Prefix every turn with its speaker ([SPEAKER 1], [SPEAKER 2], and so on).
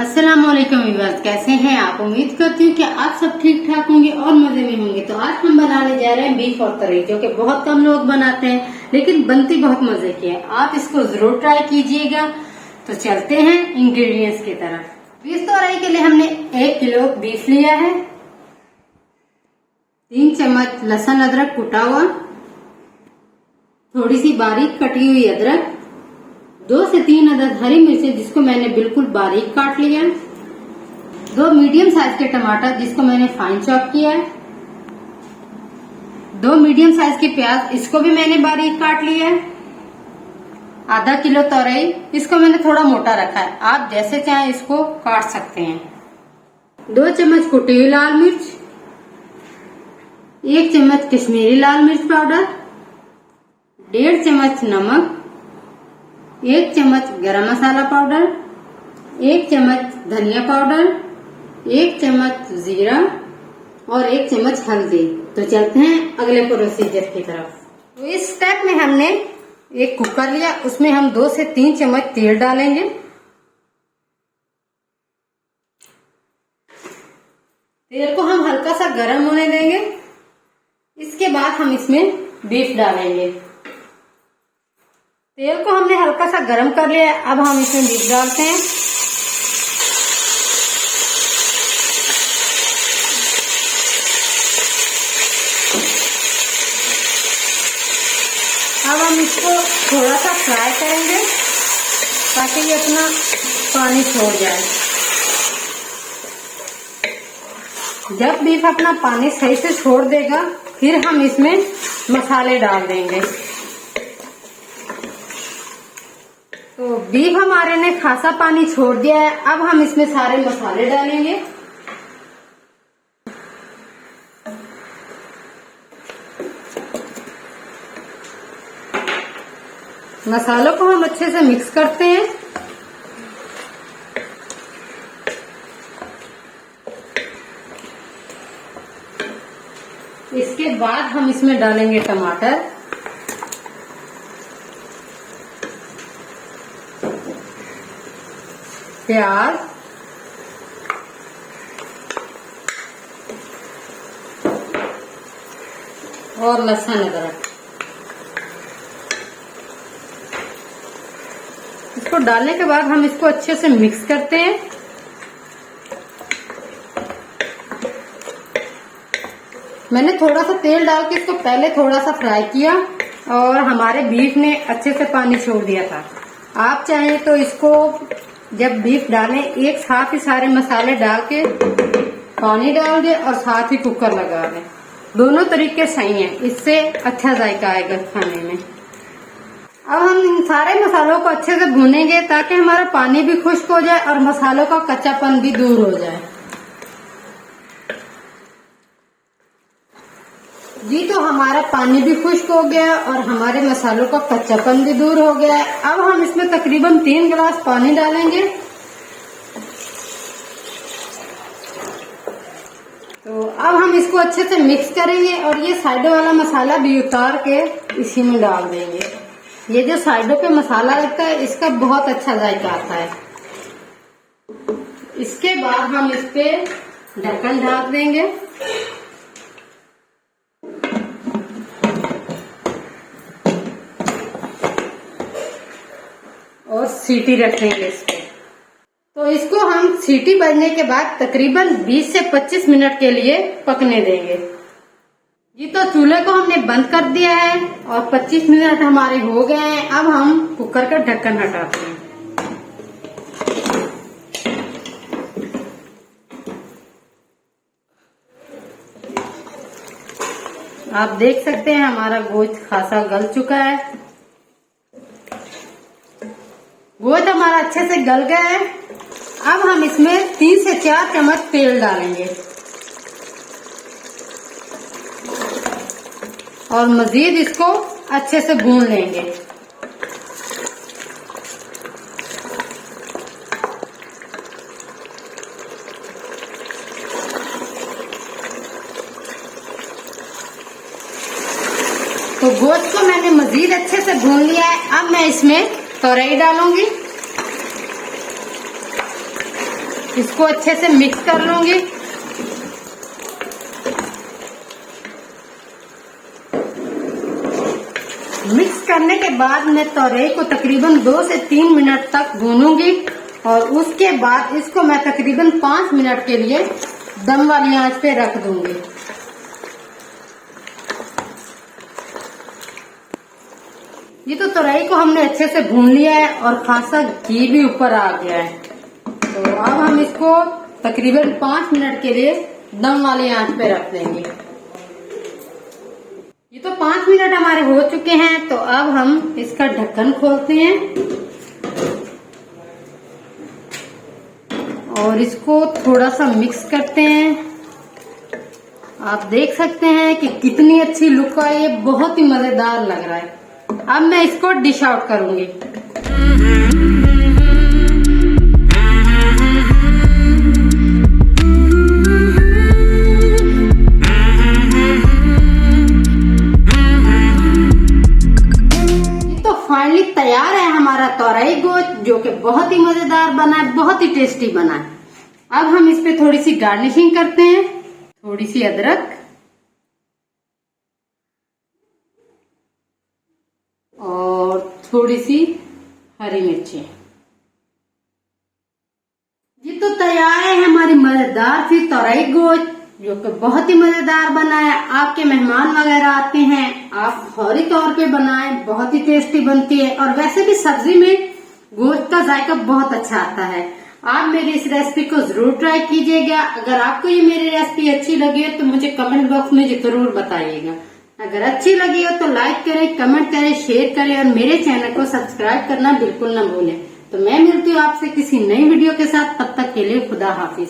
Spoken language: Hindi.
[SPEAKER 1] अस्सलाम वालेकुम व्यूअर्स, कैसे हैं आप। उम्मीद करती हूँ कि आप सब ठीक ठाक होंगे और मजे में होंगे। तो आज हम बनाने जा रहे हैं बीफ और तरई, जो कि बहुत कम लोग बनाते हैं लेकिन बनती बहुत मजे की है। आप इसको जरूर ट्राई कीजिएगा। तो चलते हैं इंग्रेडिएंट्स की तरफ। बीफ तरई के लिए हमने 1 किलो बीफ लिया है, 3 चम्मच लहसुन अदरक कुटा हुआ, थोड़ी सी बारीक कटी हुई अदरक, 2 से 3 अदद हरी मिर्चें जिसको मैंने बिल्कुल बारीक काट लिया, 2 मीडियम साइज के टमाटर जिसको मैंने फाइन चॉप किया है, 2 मीडियम साइज के प्याज इसको भी मैंने बारीक काट लिया है, आधा किलो तोरई इसको मैंने थोड़ा मोटा रखा है, आप जैसे चाहें इसको काट सकते हैं, 2 चम्मच कुटी हुई लाल मिर्च, 1 चम्मच कश्मीरी लाल मिर्च पाउडर, 1.5 चम्मच नमक, 1 चम्मच गरम मसाला पाउडर, 1 चम्मच धनिया पाउडर, 1 चम्मच जीरा और 1 चम्मच हल्दी। तो चलते हैं अगले प्रोसीजर की तरफ। तो इस स्टेप में हमने एक कुकर लिया, उसमें हम 2 से 3 चम्मच तेल डालेंगे। तेल को हम हल्का सा गर्म होने देंगे। इसके बाद हम इसमें बीफ डालेंगे। तेल को हमने हल्का सा गर्म कर लिया है, अब हम इसमें बीफ डालते हैं। अब हम इसको थोड़ा सा फ्राई करेंगे ताकि ये अपना पानी छोड़ जाए। जब बीफ अपना पानी सही से छोड़ देगा फिर हम इसमें मसाले डाल देंगे। तो बीफ हमारे ने खासा पानी छोड़ दिया है, अब हम इसमें सारे मसाले डालेंगे। मसालों को हम अच्छे से मिक्स करते हैं। इसके बाद हम इसमें डालेंगे टमाटर, प्याज, और लहसुन अदरक। इसको डालने के बाद हम इसको अच्छे से मिक्स करते हैं। मैंने थोड़ा सा तेल डाल के इसको पहले थोड़ा सा फ्राई किया और हमारे बीफ ने अच्छे से पानी छोड़ दिया था। आप चाहें तो इसको जब बीफ डालें एक साथ ही सारे मसाले डाल के पानी डाल दें और साथ ही कुकर लगा दें। दोनों तरीके सही हैं, इससे अच्छा जायका आएगा खाने में। अब हम इन सारे मसालों को अच्छे से भूनेंगे ताकि हमारा पानी भी खुश्क हो जाए और मसालों का कच्चापन भी दूर हो जाए। जी तो हमारा पानी भी खुश्क हो गया और हमारे मसालों का कच्चापन भी दूर हो गया है। अब हम इसमें तकरीबन 3 गिलास पानी डालेंगे। तो अब हम इसको अच्छे से मिक्स करेंगे और ये साइडों वाला मसाला भी उतार के इसी में डाल देंगे। ये जो साइडों पे मसाला लगता है इसका बहुत अच्छा जायका आता है। इसके बाद हम इस पे ढक्कन ढाक देंगे और सीटी रखेंगे इस पे। तो इसको हम सीटी बजने के बाद तकरीबन 20 से 25 मिनट के लिए पकने देंगे। जी तो चूल्हे को हमने बंद कर दिया है और 25 मिनट हमारे हो गए हैं। अब हम कुकर का ढक्कन हटाते हैं। आप देख सकते हैं हमारा गोश्त खासा गल चुका है। गोश्त हमारा अच्छे से गल गया है। अब हम इसमें 3 से 4 चम्मच तेल डालेंगे और मजीद इसको अच्छे से भून लेंगे। तो गोश्त को मैंने मजीद अच्छे से भून लिया है। अब मैं इसमें तोरई डालूंगी। इसको अच्छे से मिक्स कर लूंगी। मिक्स करने के बाद मैं तोरई को तकरीबन 2 से 3 मिनट तक भूनूंगी और उसके बाद इसको मैं तकरीबन 5 मिनट के लिए दम वाली आंच पे रख दूंगी। ये तो तोरई को हमने अच्छे से भून लिया है और खासा घी भी ऊपर आ गया है। तो अब हम इसको तकरीबन 5 मिनट के लिए दम वाली आंच पे रख देंगे। ये तो 5 मिनट हमारे हो चुके हैं। तो अब हम इसका ढक्कन खोलते हैं और इसको थोड़ा सा मिक्स करते हैं। आप देख सकते हैं कि कितनी अच्छी लुक आई है, बहुत ही मजेदार लग रहा है। अब मैं इसको डिश आउट करूंगी। तो फाइनली तैयार है हमारा तोरई गोश्त, जो कि बहुत ही मजेदार बना है, बहुत ही टेस्टी बना है। अब हम इस पे थोड़ी सी गार्निशिंग करते हैं, थोड़ी सी अदरक और थोड़ी सी हरी मिर्ची। ये तो तैयार है हमारी मजेदार सी तोरई गोश्त, जो कि बहुत ही मजेदार बना है। आपके मेहमान वगैरह आते हैं, आप फौरी तौर पे बनाएं, बहुत ही टेस्टी बनती है। और वैसे भी सब्जी में गोश्त का जायका बहुत अच्छा आता है। आप मेरी इस रेसिपी को जरूर ट्राई कीजिएगा। अगर आपको ये मेरी रेसिपी अच्छी लगी है तो मुझे कमेंट बॉक्स में जरूर बताइएगा। अगर अच्छी लगी हो तो लाइक करें, कमेंट करें, शेयर करें और मेरे चैनल को सब्सक्राइब करना बिल्कुल न भूलें। तो मैं मिलती हूँ आपसे किसी नई वीडियो के साथ, तब तक के लिए खुदा हाफिज।